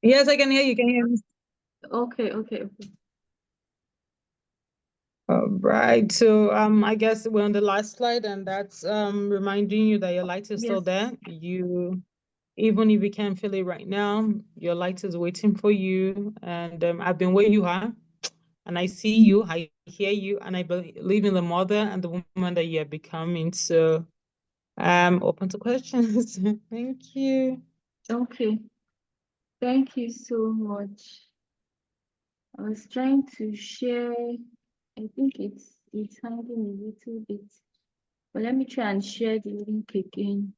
Yes, I can hear you. Can you hear me? Okay, okay, okay. All right. So I guess we're on the last slide, and that's reminding you that your light is still Yes. there. You even if you can't feel it right now, your light is waiting for you. And I've been where you are, and I see you, I hear you, and I believe in the mother and the woman that you are becoming. So I'm open to questions. Thank you. Okay. Thank you so much. I was trying to share. I think it's hanging a little bit. But let me try and share the link again.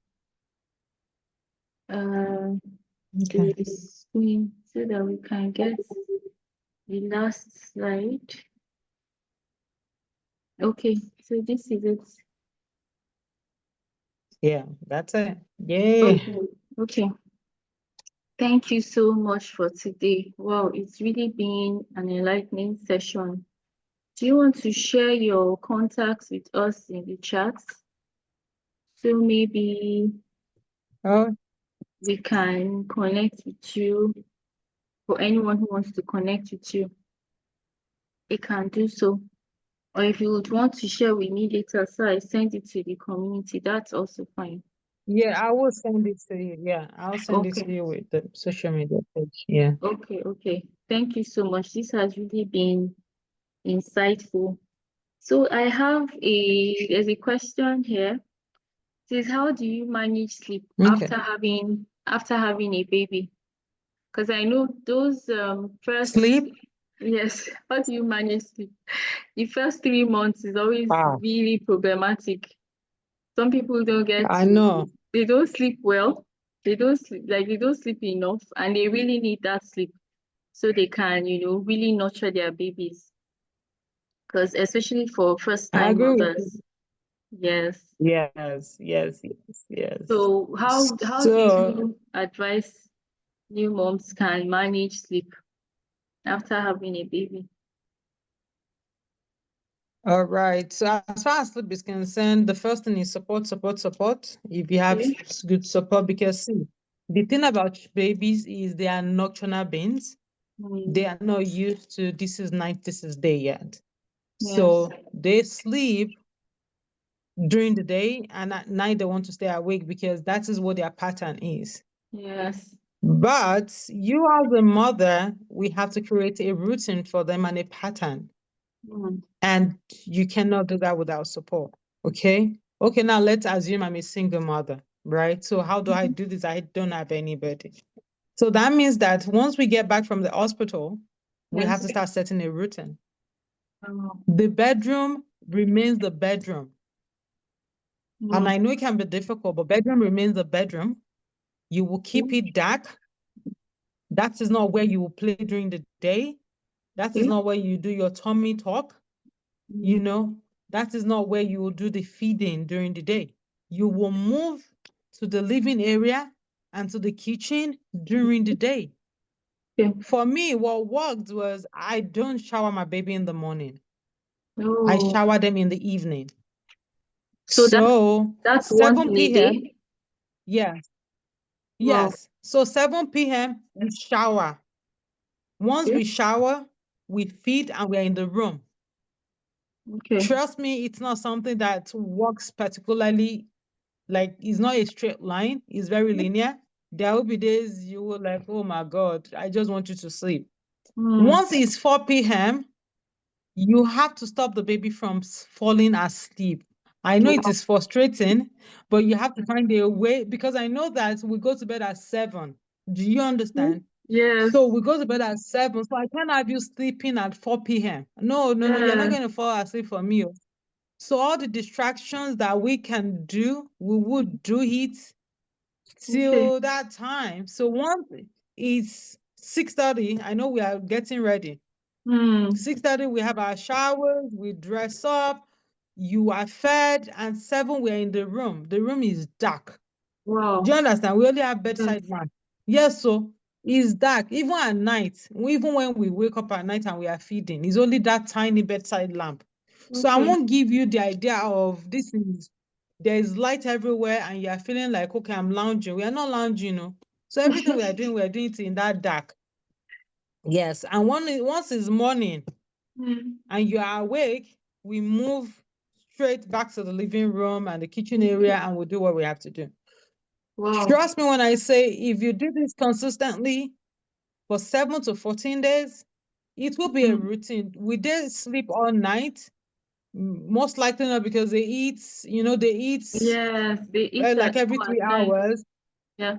Okay. The screen so that we can get the last slide. Okay, so this is it. Yeah, that's it. Yay. Okay, okay. Thank you so much for today. Wow, it's really been an enlightening session. Do you want to share your contacts with us in the chat? So maybe Oh, we can connect with you. For anyone who wants to connect with you, it can do so. Or if you would want to share with me later, so I send it to the community, that's also fine. yeah, I will send it to you. Yeah, I'll send it to Okay, you with the social media page. Yeah. okay, okay. Thank you so much. This has really been insightful. So I have there's a question here. It says, how do you manage sleep Okay. after having a baby? Because I know those first, Sleep? yes, how do you manage sleep? The first 3 months is always Ah, really problematic. Some people don't get I to, know. they don't sleep well. They don't sleep enough, and they really need that sleep so they can, really nurture their babies. Because especially for first I time agree with you. mothers, yes. Yes, yes, yes, yes. So how do So, you advise new moms can manage sleep after having a baby? all right. So as far as sleep is concerned, the first thing is support, support, support. If you have Okay. good support, because see, the thing about babies is they are nocturnal beings. They Mm, are not used to this is night, this is day yet. yes. So they sleep during the day and at night they want to stay awake because that is what their pattern is. Yes. But you as a mother, we have to create a routine for them and a pattern. Mm, And you cannot do that without support. Okay. Okay, now let's assume I'm a single mother, right? So how do I mhm. do this? I don't have anybody. So that means that once we get back from the hospital, we have Yes. to start setting a routine. Oh, The bedroom remains the bedroom. And mm, I know it can be difficult, but bedroom remains the bedroom. You will keep okay. it dark. That is not where you will play during the day. That is Okay. not where you do your tummy talk. You Mm, know, that is not where you will do the feeding during the day. You will move to the living area and to the kitchen during the day. okay. For me, what worked was I don't shower my baby in the morning. I Oh, shower them in the evening. so So that's once 7 in a p.m. day? Yes, Wow. yes. So 7 p.m. we shower. Once Okay. we shower, we feed and we're in the room. Okay. Trust me, it's not something that works particularly, like it's not a straight line, it's very linear. There will be days you will like, oh my God, I just want you to sleep. Mm, Once it's 4 p.m., you have to stop the baby from falling asleep. I know it wow. is frustrating, but you have to find a way because I know that we go to bed at 7. Do you understand? Yes. So we go to bed at 7. So I can't have you sleeping at 4 p.m. No, no, no, you're not Yeah. going to fall asleep for me. So all the distractions that we can do, we would do it Okay. till that time. So once it's 6:30, I know we are getting ready. Mm, 6:30, we have our showers, we dress up, you are fed, and 7, we're in the room. The room is dark. Do wow. you understand? We only have Yes. bedside lamp. Yes, so it's dark. Even at night, even when we wake up at night and we are feeding, it's only that tiny bedside lamp. So I Okay. won't give you the idea of there is light everywhere and you are feeling like, okay, I'm lounging. We are not lounging, So everything we are doing it in that dark. Yes. And once it's morning and you are awake, we move straight back to the living room and the kitchen area and we'll do what we have to do. Wow. Trust me when I say if you do this consistently for 7 to 14 days, it will be a routine. We did sleep all night. Most likely not because they eat, Yes, they eat like at every 3 night. hours. Yeah.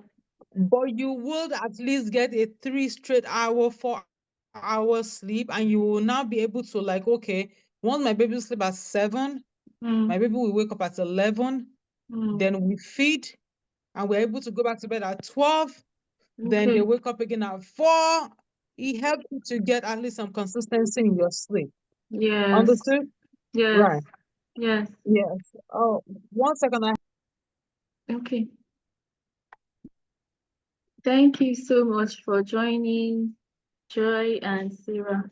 But you would at least get a 3 straight hour, 4 hour sleep, and you will now be able to like, okay, once my baby sleep at 7, my baby will wake up at 11, then we feed, and we're able to go back to bed at 12. Then they wake up again at 4. It helps you to get at least some consistency in your sleep. Yes. Understood? Yes. Right. Yes. Yes. Oh, 1 second. Okay. Thank you so much for joining, Joy and Sarah.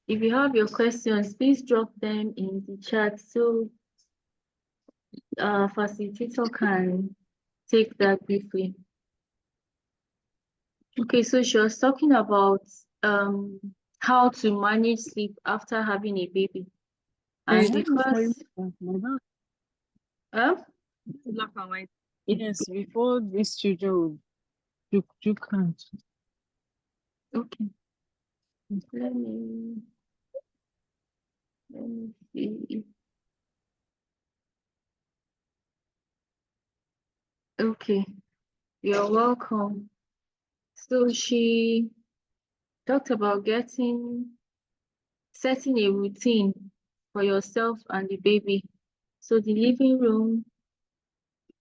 If you have your questions, please drop them in the chat so facilitator can take that briefly. Okay, so she was talking about how to manage sleep after having a baby. And because black and white. Yes, before these children you can't. okay. Let me see. Okay, you're welcome. So she talked about setting a routine for yourself and the baby. So the living room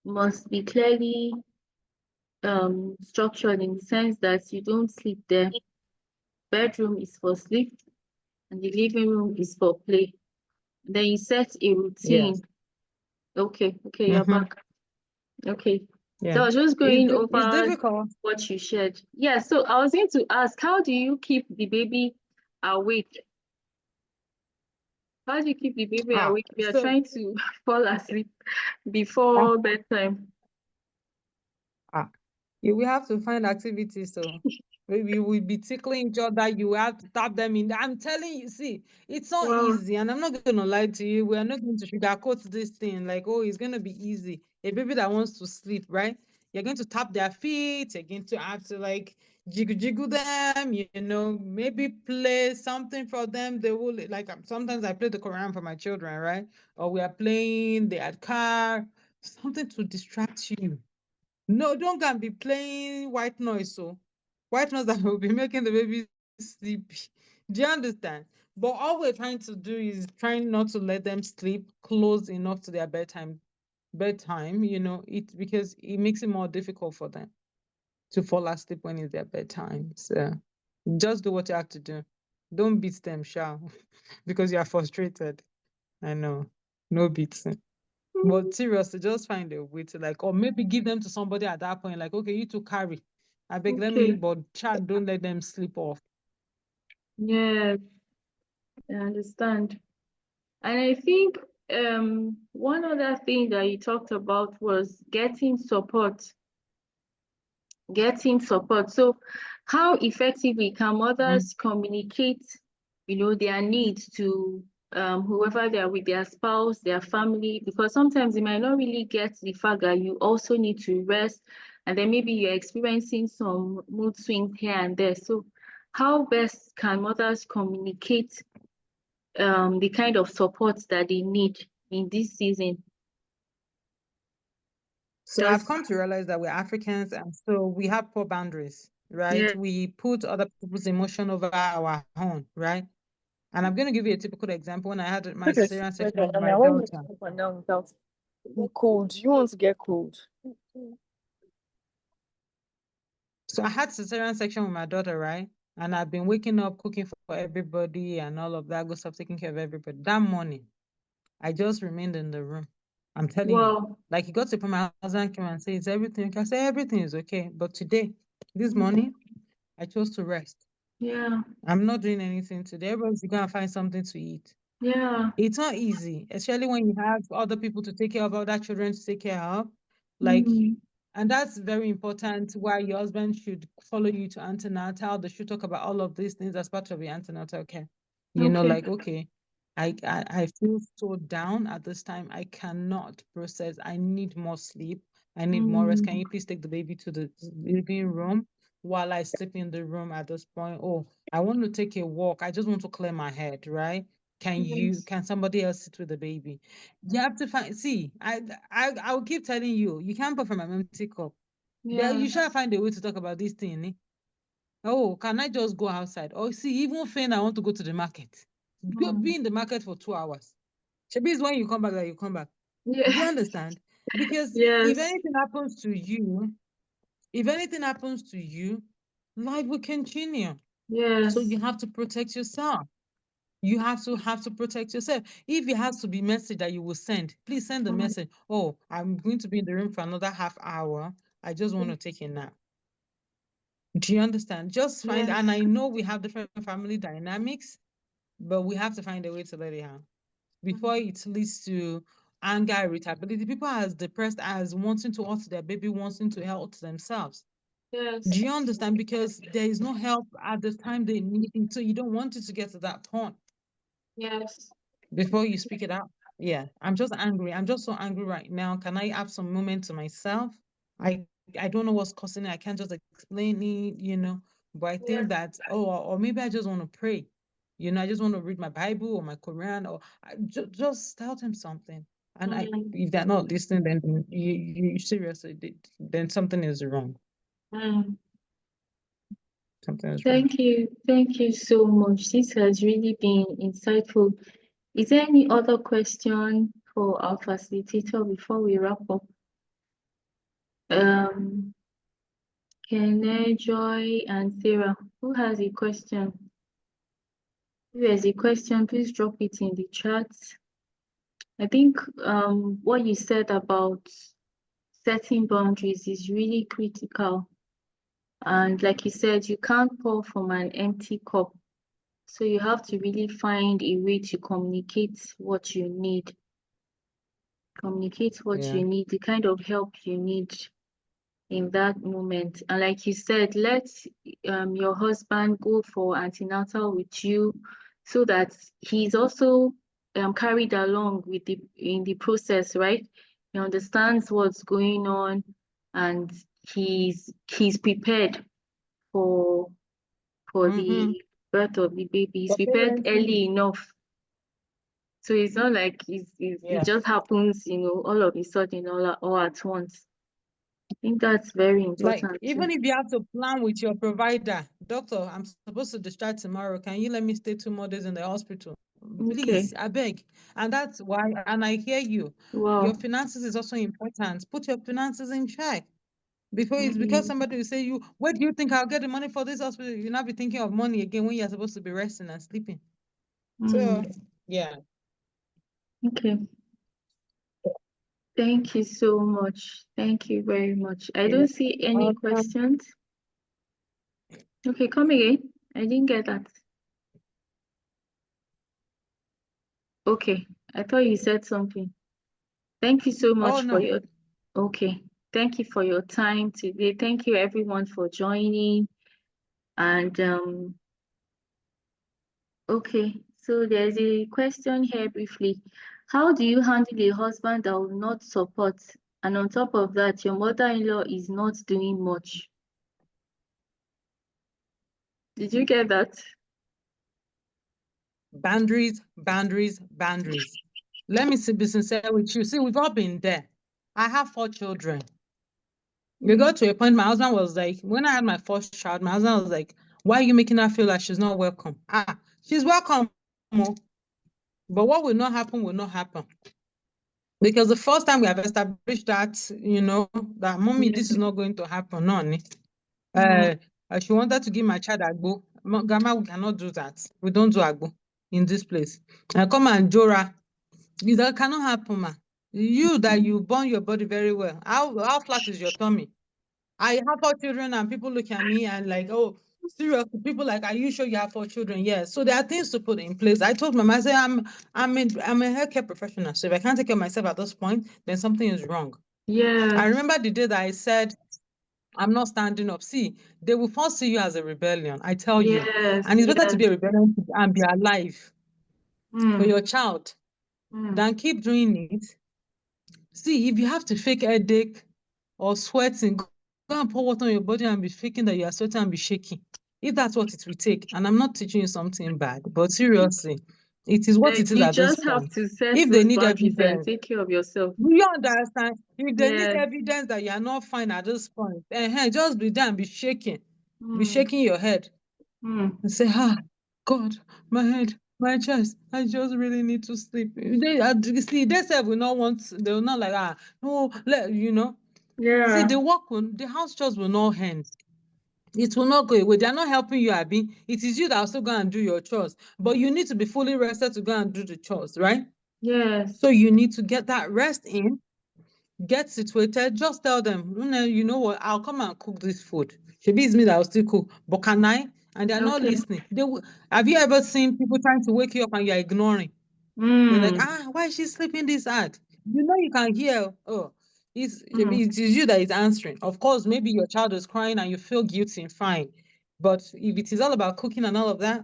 must be clearly structured in the sense that you don't sleep there. Bedroom is for sleep and the living room is for play. Then you set a routine. Yes. Okay, you're back. Okay. Yeah. So I was just going It's over difficult. what you shared. Yeah, so I was going to ask, how do you keep the baby awake? How do you keep the baby awake? We are trying to fall asleep before bedtime. We have to find activities. So maybe we'll be tickling each other. You have to tap them in. I'm telling you, see, it's not easy. And I'm not going to lie to you. We're not going to sugarcoat this thing like, oh, it's going to be easy. A baby that wants to sleep, right? You're going to tap their feet. You're going to have to like jiggle them, maybe play something for them. They will like, sometimes I play the Quran for my children, right? Or we are playing the Adkar, something to distract you. No, don't go and be playing white noise. So white noise that will be making the baby sleepy. Do you understand? But all we're trying to do is trying not to let them sleep close enough to their bedtime, because it makes it more difficult for them to fall asleep when it's their bedtime. So just do what you have to do. Don't beat them, shall, because you are frustrated. I know. No beating. But seriously, just find a way to like, or maybe give them to somebody at that point, like, okay, you to carry. I beg, let me, but chat, don't let them sleep off. Yes, I understand. And I think one other thing that you talked about was getting support. So how effectively can mothers communicate, their needs to whoever they are with, their spouse, their family? Because sometimes they might not really get the fact that you also need to rest, and then maybe you're experiencing some mood swings here and there. So how best can mothers communicate the kind of support that they need in this season? So I've come to realize that we're Africans, and so we have poor boundaries, right? Yeah. We put other people's emotion over our own, right? And I'm going to give you a typical example. When I had my cesarean section with my daughter. Cold. You want to get cold? So I had cesarean section with my daughter, right? And I've been waking up, cooking for everybody and all of that, good stuff, taking care of everybody. That morning, I just remained in the room. I'm telling you. Like, it got to the point my husband came and said, is everything okay? I said, everything is okay. But today, this morning, I chose to rest. Yeah. I'm not doing anything today. Everybody's going to find something to eat. Yeah. It's not easy, especially when you have other people to take care of, other children to take care of. Like, And that's very important, why your husband should follow you to antenatal. They should talk about all of these things as part of your antenatal care. You know, Okay. like, okay, I feel so down at this time. I cannot process. I need more sleep. I need more rest. Can you please take the baby to the living room while I sleep in the room at this point? Oh, I want to take a walk. I just want to clear my head, right? Yes. Can somebody else sit with the baby? You have to find, see, I will keep telling you, you can't pour from an empty cup. Then you Yes. shall find a way to talk about this thing. Eh? Oh, can I just go outside? Oh, see, even Finn, I want to go to the market. Be in the market for 2 hours. Shabi is when you come back that you come back. Yeah. Do you understand? Because if Yes. anything happens to you, if anything happens to you, life will continue. So Yes. you have to protect yourself. You have to protect yourself. If it has to be message that you will send, please send the message. Oh, I'm going to be in the room for another half hour. I just want to take a nap. Do you understand? Just find, Yes. and I know we have different family dynamics, but we have to find a way to let it out before it leads to anger, irritability. People are as depressed as wanting to hurt their baby, wanting to help themselves. Do Yes. you understand? Because there is no help at the time they need it, so you don't want it to get to that point Yes. before you speak it out. Yeah, I'm just angry. I'm just so angry right now. Can I have some moment to myself? I I don't know what's causing it. I can't just explain it, But I Yes. think that, or maybe I just want to pray. I just want to read my Bible or my Quran, or just tell them something. And if they're not listening, then you seriously, then something is wrong. Mm. Something is wrong. Thank you so much. This has really been insightful. Is there any other question for our facilitator before we wrap up? Kene, Joy, and Sarah, who has a question? If there's a question, please drop it in the chat. I think what you said about setting boundaries is really critical. And like you said, you can't pour from an empty cup. So you have to really find a way to communicate what you need. Communicate what Yeah. you need, the kind of help you need in that moment. And like you said, let your husband go for antenatal with you so that he's also carried along with in the process, right? He understands what's going on and he's prepared for Mm-hmm. the birth of the baby. He's For prepared parenting. early enough. So it's not like Yeah. it just happens, all of a sudden, all at once. I think that's very Like, important too. even if you have to plan with your provider, doctor, I'm supposed to discharge tomorrow. Can you let me stay 2 more days in the hospital? Okay. Please, I beg. And that's why, and I hear you. Your Wow. finances is also important. Put your finances in check. Before it's because Mm, somebody will say you, where do you think I'll get the money for this hospital? You'll not be thinking of money again when you're supposed to be resting and sleeping. So, mm, yeah. okay. Thank you so much. Thank you very much. I Yeah. don't see any questions. Okay, come again. I didn't get that. Okay. I thought you said something. Thank you so Oh, much for no. your okay. Thank you for your time today. Thank you everyone for joining. And okay, so there's a question here briefly. How do you handle a husband that will not support? And on top of that, your mother-in-law is not doing much. Did you get that? Boundaries, boundaries, boundaries. Let me be sincere with you. See, we've all been there. I have 4 children. We got to a point, my husband was like, when I had my first child, my husband was like, why are you making her feel like she's not welcome? She's welcome. But what will not happen will not happen. Because the first time we have established that, that mommy, this is not going to happen. No, she wanted to give my child agbo. Grandma, we cannot do that. We don't do agbo in this place. Come and Jora. That cannot happen, ma. You that you burn your body very well. How flat is your tummy? I have 4 children and people look at me and like, oh, seriously, people like, are you sure you have 4 children? Yes. So there are things to put in place. I told Mama, I said, I'm a healthcare professional. So if I can't take care of myself at this point, then something is wrong. Yeah. I remember the day that I said, I'm not standing up. See, they will first see you as a rebellion, I tell you. Yes. And it's better to Yes. be a rebellion and be alive for your Mm. child Mm. than keep doing it. See, if you have to fake headache or sweating, go and pour water on your body and be faking that you are sweating and be shaking. If that's what it will take. And I'm not teaching you something bad, but seriously, it is what Like it is you at this just have point. to set If they those need boundaries and evidence, take care of yourself. do you understand? If they need Yes. evidence that you are not fine at this point, just be there and be shaking. Be Mm. shaking your head Mm. and say, God, my head, my chest, I just really need to sleep. See, they say will not want, they will not like, no, See, Yeah. the house chores will not end. It will not go away. They are not helping you, Abby. It is you that also go and do your chores. But you need to be fully rested to go and do the chores, right? Yes. So you need to get that rest in, get situated. Just tell them, you know what, I'll come and cook this food. Maybe it's me that will still cook. But can I? And they're not Okay. listening. Have you ever seen people trying to wake you up and you're ignoring? They're like, Mm. why is she sleeping this hard? You know you can hear, Mm. it is you that is answering. Of course, maybe your child is crying and you feel guilty, fine. But if it is all about cooking and all of that,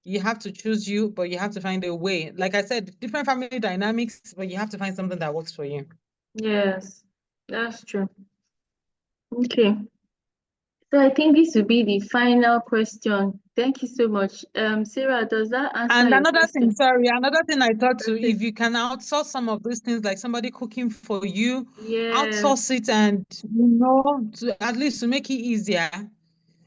you have to choose you, but you have to find a way. Like I said, different family dynamics, but you have to find something that works for you. Yes. That's true. Okay. So I think this will be the final question. Thank you so much. Sarah, does that answer And your another thing, question? sorry, another thing I thought too, Okay. if you can outsource some of these things, like somebody cooking for you, Yes. outsource it and, at least to make it easier.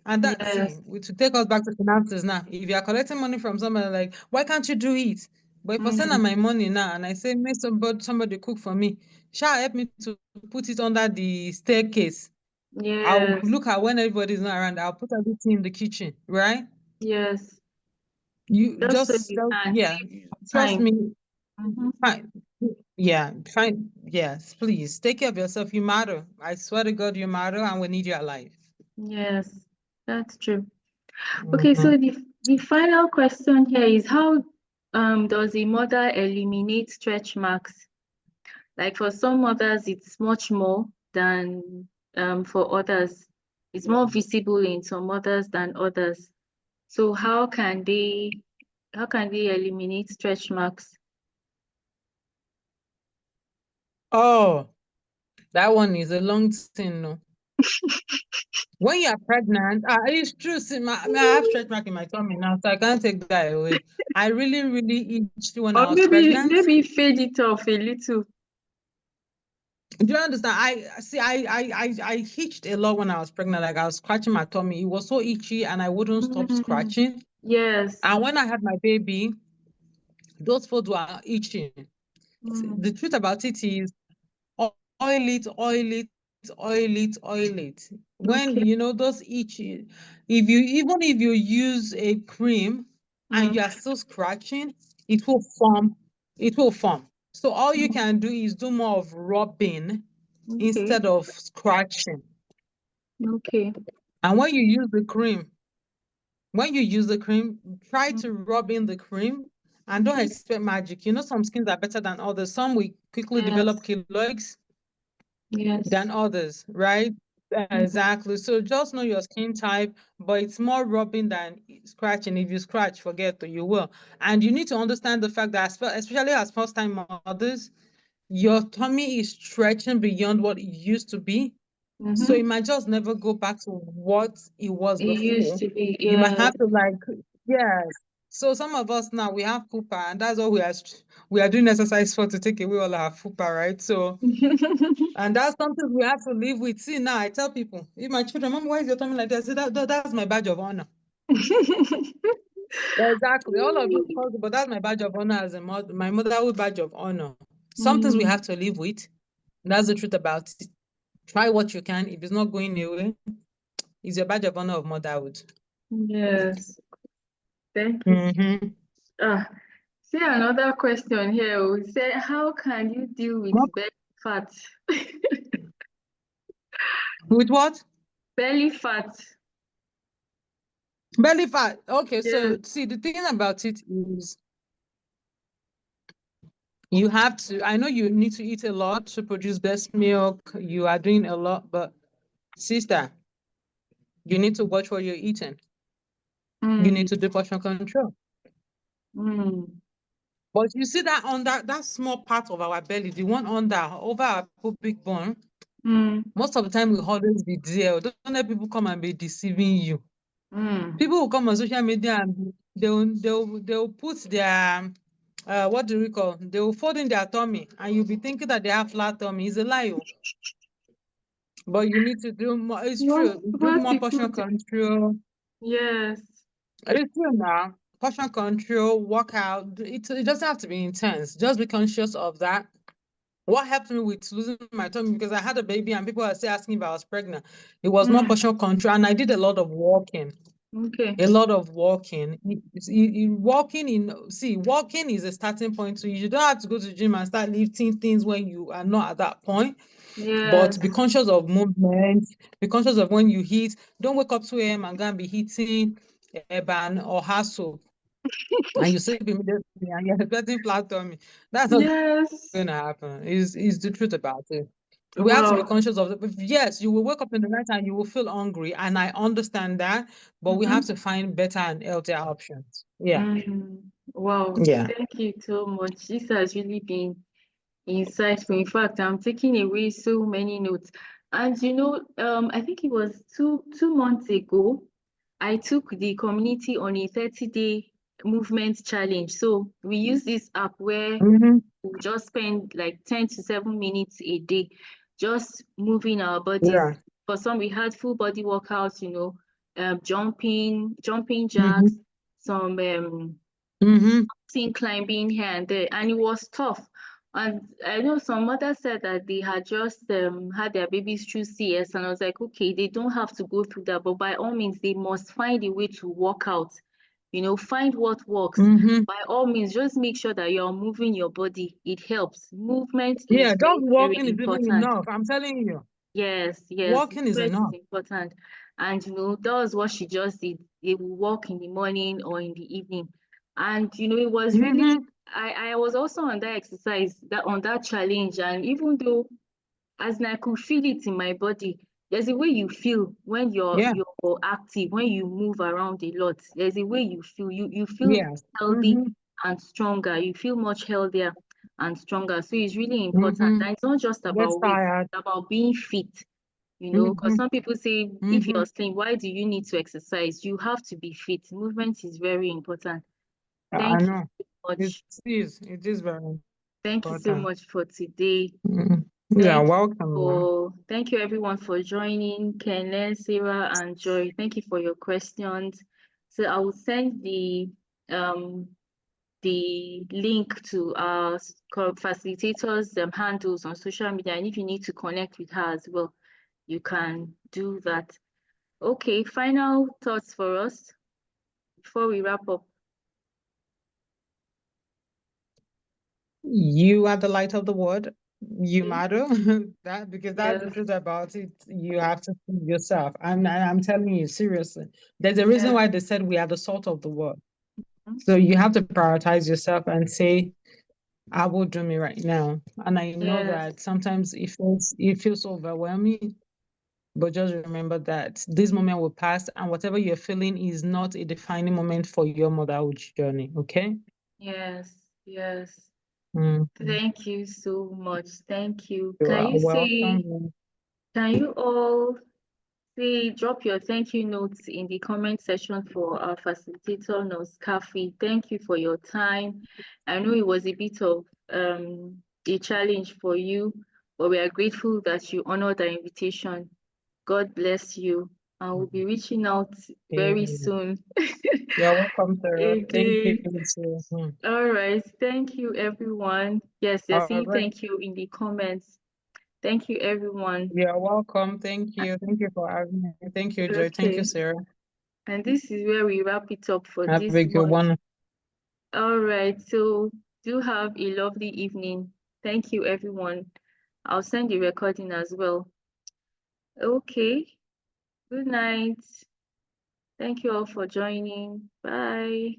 And Yes. to take us back to finances now, if you are collecting money from somebody, like, why can't you do it? But if I send her Mm. my money now and I say, make somebody cook for me, shall help me to put it under the staircase. I'll Yes. look at when everybody's not around, I'll put everything in the kitchen, right? Yes. You Just so just, you can yeah, save trust time. me, Mm-hmm. fine. Yeah, fine. Yes, please take care of yourself. You matter. I swear to God, you matter, and we need you alive. Yes, that's true. Okay, Mhm. so the final question here is how does a mother eliminate stretch marks? Like for some mothers, it's much more than for others. It's more visible in some mothers than others. So how can they eliminate stretch marks? Oh, that one is a long thing, no. When you are pregnant, it's true. See, I have stretch mark in my tummy now, so I can't take that away. I really, really itched when Or I was maybe pregnant. maybe fade it off a little. Do you understand? I itched a lot when I was pregnant. Like I was scratching my tummy. It was so itchy, and I wouldn't stop Mm, scratching. yes. And when I had my baby, those folds were itching. Mm, The truth about it is, oil it, oil it, oil it, oil it. When okay. those itchy, if you use a cream and Mm, you are still scratching, it will form. It will form. So all you can do is do more of rubbing okay. instead of scratching. Okay. And when you use the cream, try Mm, to rub in the cream and don't okay. expect magic. Some skins are better than others. Some will quickly develop Yes. keloids Yes. than others, right? Mm, Exactly. So just know your skin type, but it's more rubbing than scratching. If you scratch, forget that you will. And you need to understand the fact that, especially as first-time mothers, your tummy is stretching beyond what it used to be. So it mm-hmm. might just never go back to what it was It used before. to be, You might yes. have to yes. So some of us now we have fupa, and that's what we are doing exercise for, to take away all our fupa, right? So, and that's something we have to live with. See, now I tell people, if my children, Mom, why is your tummy like that? I say that's my badge of honor. Exactly. All of you call it, but that's my badge of honor as a mother, my motherhood badge of honor. Some things we Mm, have to live with. That's the truth about it. Try what you can. If it's not going away, it's your badge of honor of motherhood. yes. Thank you. Mm-hmm. Ah, see another question here. We say, how can you deal with belly fat? With what? Belly fat. Belly fat. Okay, Yes. so see, the thing about it is, You have to, I know you need to eat a lot to produce breast milk. You are doing a lot, but sister, you need to watch what you're eating. You need Mm, to do portion control. mm, But you see that on that small part of our belly, the one over our pubic bone, mm, most of the time will always be there. Don't let people come and be deceiving you. mm. People will come on social media and they'll put their what do we call? They will fold in their tummy and you'll be thinking that they have flat tummy. It's a lie. Oh. But you need to do more. It's true. Do What more people portion do. control. Yes. It's true now. Portion control, workout. It doesn't have to be intense. Just be conscious of that. What helped me with losing my tummy, because I had a baby and people are still asking if I was pregnant. It was more Mm, portion control, and I did a lot of walking. okay. A lot of walking. Walking walking is a starting point. So you don't have to go to the gym and start lifting things when you are not at that point. But Yes. be conscious of movement. Be conscious of when you hit. Don't wake up 2 a.m. and go and be hitting a ban or hustle, and you sleep immediately and you're getting flat tummy. That's not Yes. going to happen. Is the truth about it. We have to be Wow. conscious of it. But yes, you will wake up in the night and you will feel hungry, and I understand that. But we have Mm-hmm. to find better and healthier options. Yeah, Mm. Wow. yeah. Thank you so much. This has really been insightful. In fact, I'm taking away so many notes. And I think it was two months ago, I took the community on a 30-day movement challenge. So we use this app where Mm-hmm. we just spend like 10 to 7 minutes a day just moving our bodies. Yeah. For some, we had full body workouts, jumping Mm-hmm. jacks, some Mm-hmm. climbing here and there, and it was tough. And I know some mothers said that they had just had their babies through CS, and I was like, okay, they don't have to go through that, but by all means, they must find a way to work out. Find what works. Mm-hmm. By all means, just make sure that you're moving your body. It helps. Movement Yeah, is just very, very walking is even important. enough. I'm telling you, Yes, yes, walking is movement is enough. important. And that was what she just did. They will walk in the morning or in the evening. And it was really, Mm-hmm. I was also on that exercise, on that challenge. And even though as in I could feel it in my body, there's a way you feel when Yeah. you're active, when you move around a lot. There's a way you feel. You feel Yes. healthy Mm-hmm. and stronger. You feel much healthier and stronger. So it's really important. Mm-hmm. And it's not just Get about weight, tired. it's about being fit. Because Mm-hmm. some people say if Mm-hmm. you're slim, why do you need to exercise? You have to be fit. Movement is very important. I Thank you know. so It much. is. It is very Thank you so important. much for today. Mm. Yeah, Thank you welcome. Ma'am. thank you everyone for joining. Kenneth, Sarah, and Joy. Thank you for your questions. So I will send the link to our facilitators handles on social media, and if you need to connect with her as well, you can do that. Okay, final thoughts for us before we wrap up. You are the light of the world. You Okay. matter. Because that's the Yes. truth about it. You have to see yourself. I'm telling you seriously. There's a reason Yes. why they said we are the salt of the world. So you have to prioritize yourself and say, I will do me right now. And I know Yes. that sometimes it feels overwhelming, but just remember that this moment will pass, and whatever you're feeling is not a defining moment for your motherhood journey. Okay? Yes. Yes. Mhm. Thank you so much. Thank you. You are welcome. Can you all drop your thank you notes in the comment section for our facilitator, NurseKhaphie. Thank you for your time. I know it was a bit of a challenge for you, but we are grateful that you honored our invitation. God bless you. I will be reaching out very Yeah. soon. You're welcome, Sarah. Thank you. Again. Too. All right. Thank you, everyone. Yes, they're All saying right. thank you in the comments. Thank you, everyone. You're welcome. Thank you. Thank you for having me. Thank you, Joy. Thank you, Okay. Sarah. And this is where we wrap it up for Have this a good month. one. All right. So do have a lovely evening. Thank you, everyone. I'll send the recording as well. Okay. Good night. Thank you all for joining. Bye.